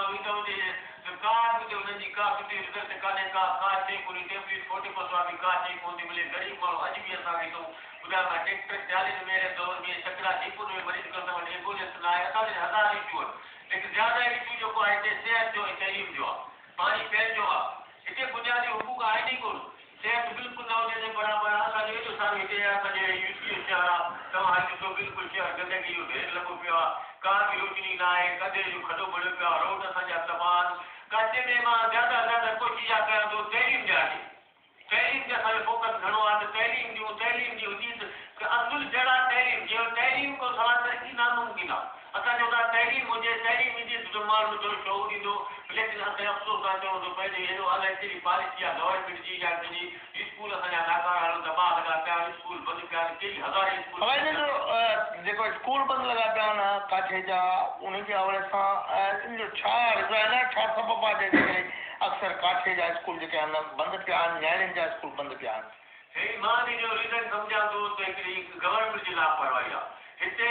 तो सरकार भी उन्हें का सुठी रिजल्ट काने का चेक कोनी टेबलेट 40% वाली का चेक कोनी मिले गरीब माण्हू अॼु बि असांखे तो ॿुधायो था ट्रैक्टर 40 में दौर में चकरा जयपुर में मरीज कर वटि एम्बुलेंस न आहे असांजे हज़ार इशू लेकिन ज़्यादा इशू जेको आहे हिते सिहत जो ऐं तइलीम जो आहे पाणी पंहिंजो आहे हिते बुनियादी हुकूक आहिनि ई कोन सिहत बिल्कुलु न हुजे बराबरि असांजो एॾो सारो हिते असांजे यूपी शहर आहे तव्हां ॾिसो बिल्कुलु शहर गंदगी जो ढेर लॻो पियो आहे का बि रोशनी न आहे गंदे जो खॾो भरियो पियो आहे रोड असांजा तबाह काथे में मां ज़्यादा कोशिशि कयां थो तइलीम ॾियां तइलीम ते असांजो फोकस घणो आहे त तइलीम जी हुजे त असुल जड़ा तइलीम जीअं तइलीम खां सवाइ तरक़ी नामुमकिन आहे असांजो हुतां तइलीम हुजे तइलीम ईंदी त माण्हू जो शौक़ु ईंदो लेकिन असां अफ़सोस सां चऊं थो पंहिंजे हेॾो अलाए कहिड़ी पॉलिसी आहे गवर्नमेंट जी या कंहिंजी स्कूल असांजा नाकारा हलनि दॿा लॻा पिया स्कूल बंदि पिया आहिनि कहिड़ी हज़ारे स्कूल जेको स्कूल बंदि लॻा पिया आहिनि काठे जा उनजे हवाले सां इन जो छा रिज़ाइन आहे छा सबबु आहे जंहिंजे करे अक्सर काठे जा स्कूल जेके आहिनि बंदि पिया आहिनि न्याणियुनि जा स्कूल बंदि पिया आहिनि मां इन जो रीज़न सम्झां थो त हिकिड़ी गवर्नमेंट जी लापरवाही आहे हिते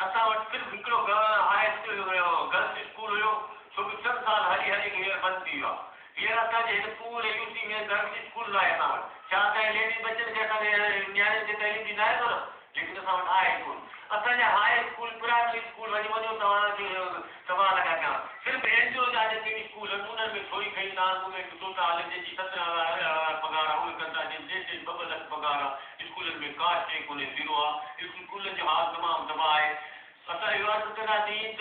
असां वटि सिर्फ़ु हिकिड़ो गर्ल्स स्कूल हुयो छो कि 6 साल हली हींअर बंदि थी वियो आहे हींअर असांजे हिन पूरे यूपी में गर्ल्स स्कूल न आहे असां वटि छा असांजे लेडीज़ बच्चनि खे असांजे न्याणियुनि खे तइलीम ॾींदा आहियूं न लेकिन असां वटि आहे कोन असांजा हाई स्कूल प्राइमरी स्कूल वञी वञो तव्हां लॻा पिया सिर्फ़ु एनजीओ जा जेके स्कूल आहिनि उन्हनि में थोरी खई गवर्नमेंट टोटा जंहिंजी 17,000 पघार आहे उहे कंदा जंहिंजे 2 लख पघार आहे स्कूलनि में का शइ कोन्हे ज़ीरो आहे स्कूलनि जो हाल तमामु दॿा आहे असां इहो अर्ज़ु कंदासीं त